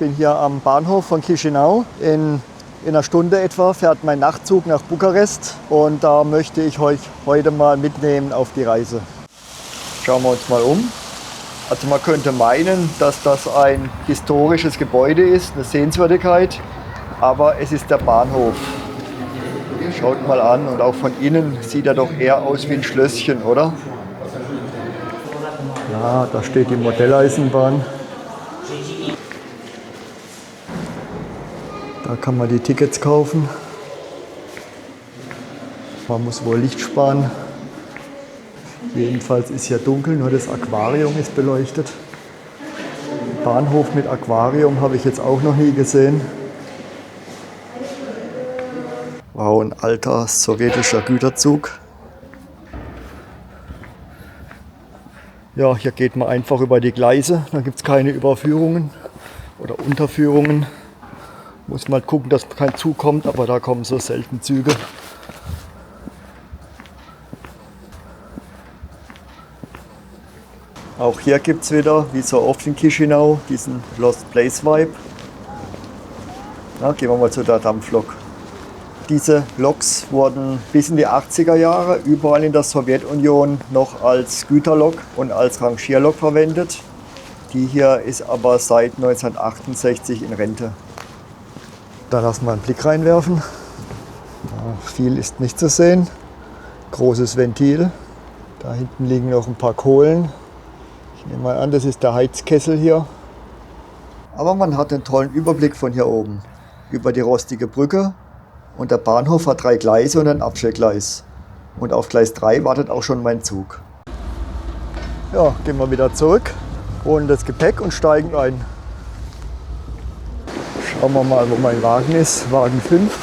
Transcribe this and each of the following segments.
bin hier am Bahnhof von Chișinău. In einer Stunde etwa fährt mein Nachtzug nach Bukarest und da möchte ich euch heute mal mitnehmen auf die Reise. Schauen wir uns mal um. Also man könnte meinen, dass das ein historisches Gebäude ist, eine Sehenswürdigkeit, aber es ist der Bahnhof. Schaut mal an und auch von innen sieht er doch eher aus wie ein Schlösschen, oder? Ja, da steht die Modelleisenbahn. Da kann man die Tickets kaufen. Man muss wohl Licht sparen. Jedenfalls ist hier dunkel, nur das Aquarium ist beleuchtet. Bahnhof mit Aquarium habe ich jetzt auch noch nie gesehen. Wow, ein alter sowjetischer Güterzug. Ja, hier geht man einfach über die Gleise, da gibt es keine Überführungen oder Unterführungen. Muss mal gucken, dass kein Zug kommt, aber da kommen so selten Züge. Auch hier gibt es wieder, wie so oft in Chișinău, diesen Lost Place Vibe. Na, gehen wir mal zu der Dampflok. Diese Loks wurden bis in die 80er Jahre überall in der Sowjetunion noch als Güterlok und als Rangierlok verwendet. Die hier ist aber seit 1968 in Rente. Da lassen wir einen Blick reinwerfen. Ja, viel ist nicht zu sehen. Großes Ventil. Da hinten liegen noch ein paar Kohlen. Ich nehme mal an, das ist der Heizkessel hier. Aber man hat einen tollen Überblick von hier oben. Über die rostige Brücke. Und der Bahnhof hat 3 Gleise und ein Abstellgleis. Und auf Gleis 3 wartet auch schon mein Zug. Ja, gehen wir wieder zurück, holen das Gepäck und steigen ein. Schauen wir mal, wo mein Wagen ist. Wagen 5.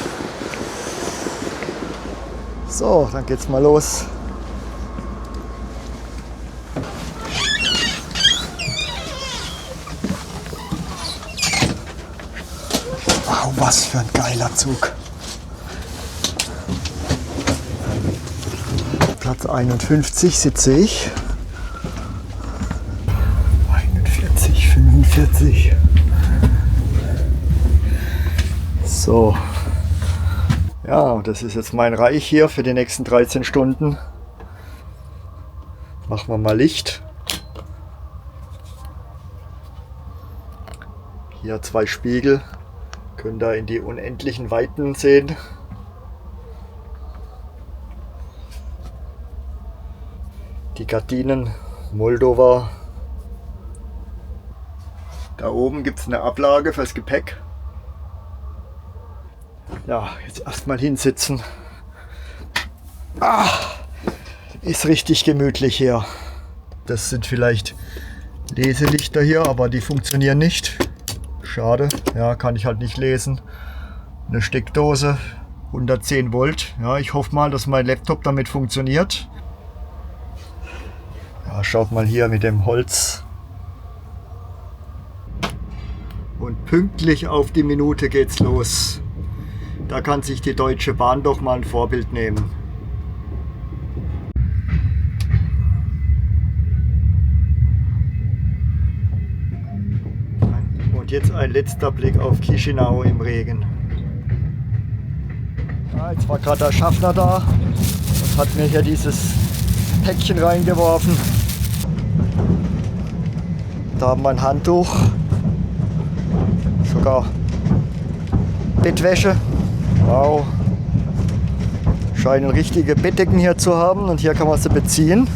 So, dann geht's mal los. Wow, was für ein geiler Zug. Platz 51 sitze ich. 41, 45. So. Ja, das ist jetzt mein Reich hier für die nächsten 13 Stunden. Machen wir mal Licht. Hier 2 Spiegel. Könnt ihr in die unendlichen Weiten sehen. Die Gardinen, Moldova. Da oben gibt es eine Ablage fürs Gepäck. Ja, jetzt erstmal hinsitzen. Ist richtig gemütlich hier. Das sind vielleicht Leselichter hier, aber die funktionieren nicht. Schade, ja, kann ich halt nicht lesen. Eine Steckdose, 110 Volt. Ja, ich hoffe mal, dass mein Laptop damit funktioniert. Ja, schaut mal hier mit dem Holz. Und pünktlich auf die Minute geht's los. Da kann sich die Deutsche Bahn doch mal ein Vorbild nehmen. Und jetzt ein letzter Blick auf Chișinău im Regen. Ja, jetzt war gerade der Schaffner da und hat mir hier dieses Päckchen reingeworfen. Da haben wir ein Handtuch, sogar Bettwäsche. Wow, scheinen richtige Bettdecken hier zu haben und hier kann man sie beziehen.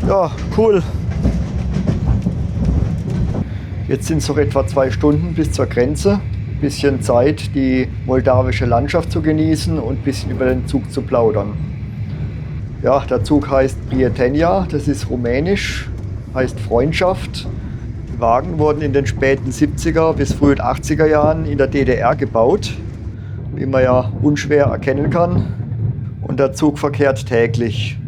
Ja, cool. Jetzt sind es noch etwa 2 Stunden bis zur Grenze. Bisschen Zeit, die moldawische Landschaft zu genießen und ein bisschen über den Zug zu plaudern. Ja, der Zug heißt Prietenia, das ist rumänisch, heißt Freundschaft. Die Wagen wurden in den späten 70er bis frühen 80er Jahren in der DDR gebaut, wie man ja unschwer erkennen kann. Und der Zug verkehrt täglich.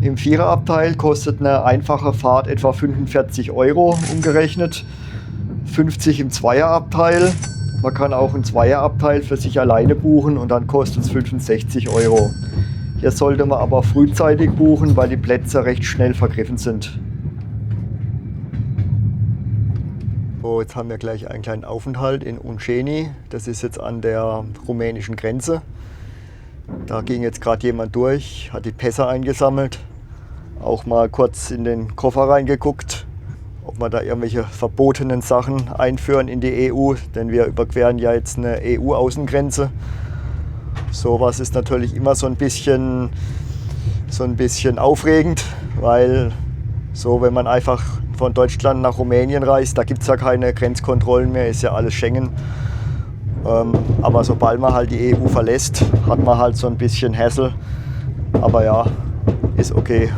Im Viererabteil kostet eine einfache Fahrt etwa 45 € umgerechnet, 50 im Zweierabteil. Man kann auch einen Zweierabteil für sich alleine buchen und dann kostet es 65 €. Hier sollte man aber frühzeitig buchen, weil die Plätze recht schnell vergriffen sind. So, jetzt haben wir gleich einen kleinen Aufenthalt in Unceni. Das ist jetzt an der rumänischen Grenze. Da ging jetzt gerade jemand durch, hat die Pässe eingesammelt. Auch mal kurz in den Koffer reingeguckt, ob wir da irgendwelche verbotenen Sachen einführen in die EU. Denn wir überqueren ja jetzt eine EU-Außengrenze. Sowas ist natürlich immer so ein bisschen aufregend, weil so, wenn man einfach von Deutschland nach Rumänien reist, da gibt es ja keine Grenzkontrollen mehr, ist ja alles Schengen. Aber sobald man halt die EU verlässt, hat man halt so ein bisschen Hassel. Aber ja, ist okay.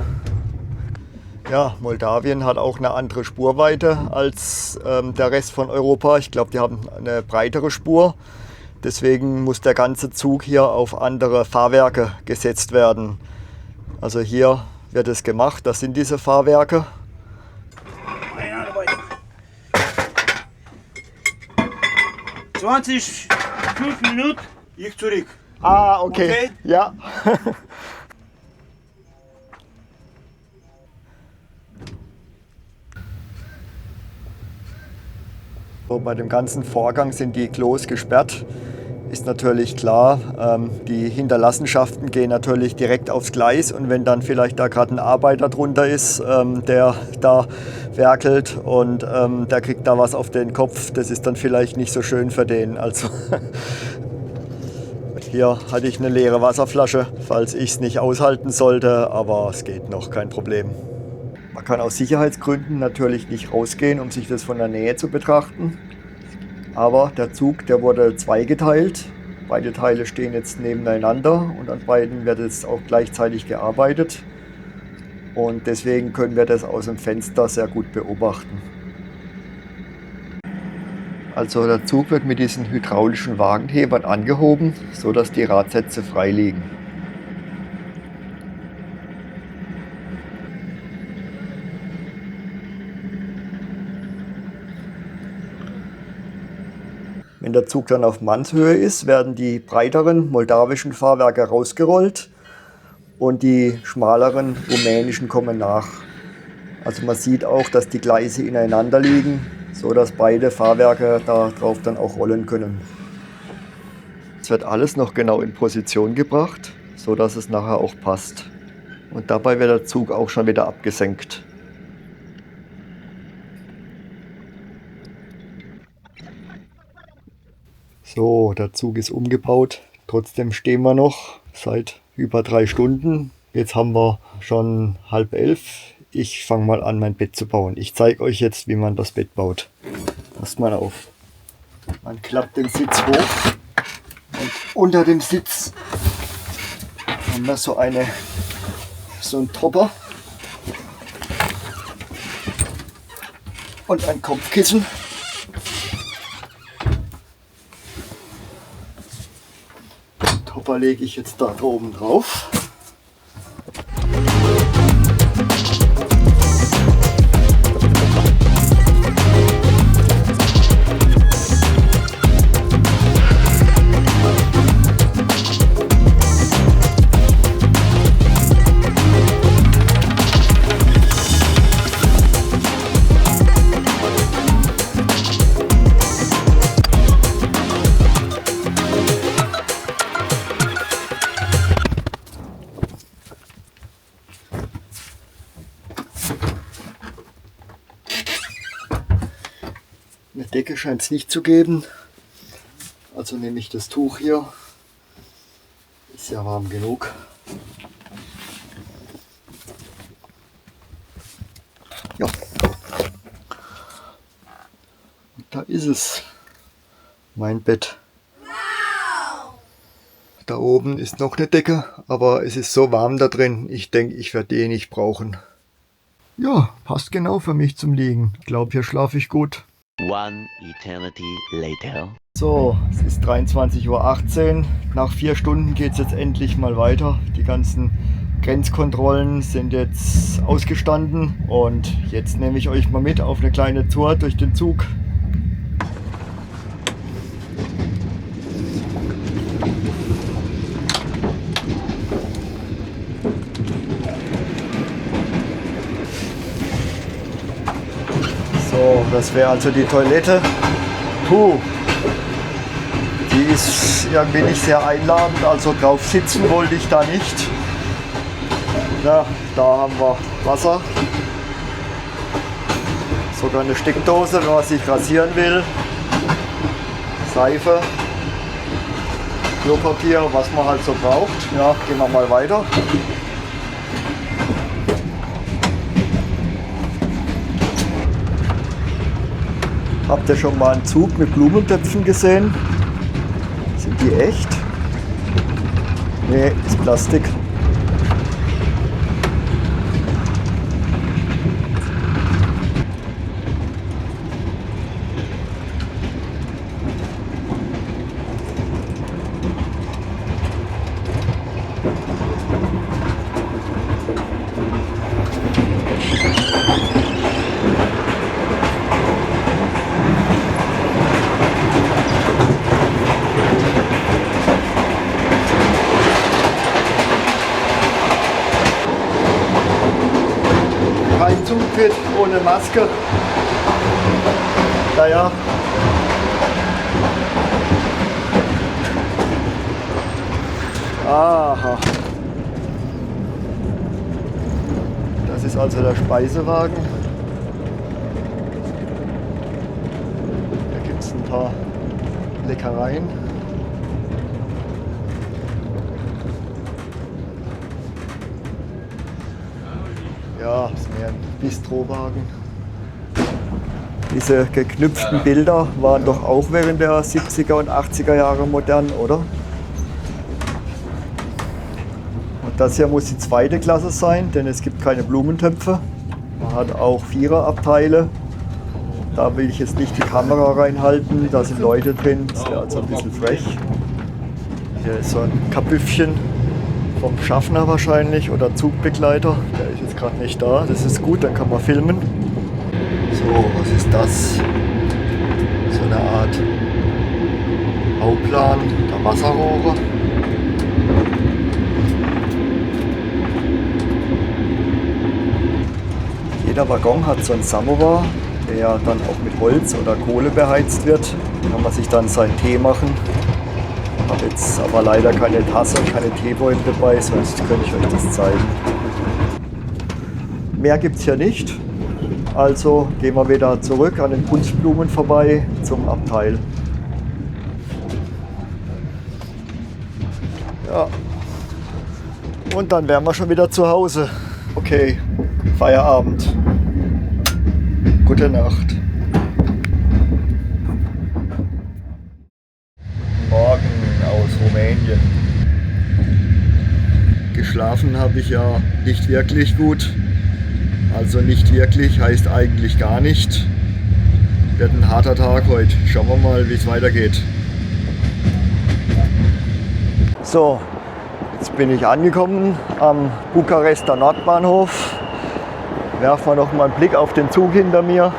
Ja, Moldawien hat auch eine andere Spurweite als der Rest von Europa. Ich glaube, die haben eine breitere Spur. Deswegen muss der ganze Zug hier auf andere Fahrwerke gesetzt werden. Also hier wird es gemacht, das sind diese Fahrwerke. 25 Minuten, ich zurück. Ah, okay. Ja. So, bei dem ganzen Vorgang sind die Klos gesperrt. Ist natürlich klar, die Hinterlassenschaften gehen natürlich direkt aufs Gleis und wenn dann vielleicht da gerade ein Arbeiter drunter ist, der da werkelt und der kriegt da was auf den Kopf, das ist dann vielleicht nicht so schön für den. Also hier hatte ich eine leere Wasserflasche, falls ich es nicht aushalten sollte, aber es geht noch, kein Problem. Man kann aus Sicherheitsgründen natürlich nicht rausgehen, um sich das von der Nähe zu betrachten. Aber der Zug, der wurde zweigeteilt. Beide Teile stehen jetzt nebeneinander und an beiden wird jetzt auch gleichzeitig gearbeitet. Und deswegen können wir das aus dem Fenster sehr gut beobachten. Also der Zug wird mit diesen hydraulischen Wagenhebern angehoben, sodass die Radsätze frei liegen. Wenn der Zug dann auf Mannshöhe ist, werden die breiteren moldawischen Fahrwerke rausgerollt und die schmaleren rumänischen kommen nach. Also man sieht auch, dass die Gleise ineinander liegen, so dass beide Fahrwerke darauf dann auch rollen können. Es wird alles noch genau in Position gebracht, so dass es nachher auch passt. Und dabei wird der Zug auch schon wieder abgesenkt. So, der Zug ist umgebaut. Trotzdem stehen wir noch seit über 3 Stunden. Jetzt haben wir schon 10:30. Ich fange mal an, mein Bett zu bauen. Ich zeige euch jetzt, wie man das Bett baut. Passt mal auf. Man klappt den Sitz hoch und unter dem Sitz haben wir so einen Topper und ein Kopfkissen. Topper lege ich jetzt da oben drauf. Eine Decke scheint es nicht zu geben, also nehme ich das Tuch hier, ist ja warm genug. Ja, und da ist es, mein Bett. Da oben ist noch eine Decke, aber es ist so warm da drin, ich denke, ich werde die nicht brauchen. Ja, passt genau für mich zum Liegen. Ich glaube, hier schlafe ich gut. One eternity later. So, es ist 23:18 Uhr. Nach 4 Stunden geht es jetzt endlich mal weiter. Die ganzen Grenzkontrollen sind jetzt ausgestanden und jetzt nehme ich euch mal mit auf eine kleine Tour durch den Zug. So, So, das wäre also die Toilette. Puh. Die ist irgendwie nicht sehr einladend, also drauf sitzen wollte ich da nicht. Ja, da haben wir Wasser. Sogar eine Steckdose, wenn man sich rasieren will. Seife. Klopapier, was man halt so braucht. Ja, gehen wir mal weiter. Habt ihr schon mal einen Zug mit Blumentöpfen gesehen? Sind die echt? Nee, ist Plastik. Kein Zug wird ohne Maske. Naja. Aha. Das ist also der Speisewagen. Da gibt es ein paar Leckereien. Ja, das ist mehr ein Bistrowagen. Diese geknüpften Bilder waren doch auch während der 70er und 80er Jahre modern, oder? Und das hier muss die zweite Klasse sein, denn es gibt keine Blumentöpfe. Man hat auch Viererabteile. Da will ich jetzt nicht die Kamera reinhalten, da sind Leute drin, das wäre also ein bisschen frech. Hier ist so ein Kapüffchen vom Schaffner wahrscheinlich oder Zugbegleiter. Der ist jetzt gerade nicht da, das ist gut, dann kann man filmen. So, was ist das? So eine Art Bauplan der Wasserrohre. Jeder Waggon hat so einen Samovar, der dann auch mit Holz oder Kohle beheizt wird. Da kann man sich dann seinen Tee machen. Ich habe jetzt aber leider keine Tasse und keine Teebeutel dabei, sonst könnte ich euch das zeigen. Mehr gibt es hier nicht. Also gehen wir wieder zurück an den Kunstblumen vorbei zum Abteil. Ja. Und dann wären wir schon wieder zu Hause. Okay, Feierabend. Gute Nacht. Morgen aus Rumänien. Geschlafen habe ich ja nicht wirklich gut. Also nicht wirklich heißt eigentlich gar nicht. Wird ein harter Tag heute. Schauen wir mal, wie es weitergeht. So, jetzt bin ich angekommen am Bukarester Nordbahnhof. Werfen wir noch mal einen Blick auf den Zug hinter mir.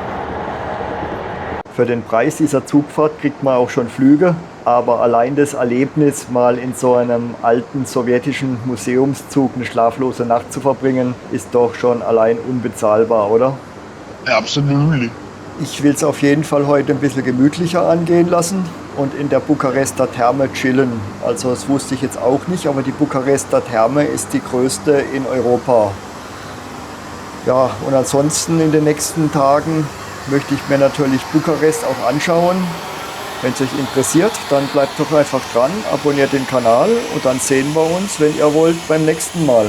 Für den Preis dieser Zugfahrt kriegt man auch schon Flüge. Aber allein das Erlebnis, mal in so einem alten sowjetischen Museumszug eine schlaflose Nacht zu verbringen, ist doch schon allein unbezahlbar, oder? Ja, absolut. Ich will es auf jeden Fall heute ein bisschen gemütlicher angehen lassen und in der Bukarester Therme chillen. Also das wusste ich jetzt auch nicht, aber die Bukarester Therme ist die größte in Europa. Ja, und ansonsten in den nächsten Tagen möchte ich mir natürlich Bukarest auch anschauen. Wenn es euch interessiert, dann bleibt doch einfach dran, abonniert den Kanal und dann sehen wir uns, wenn ihr wollt, beim nächsten Mal.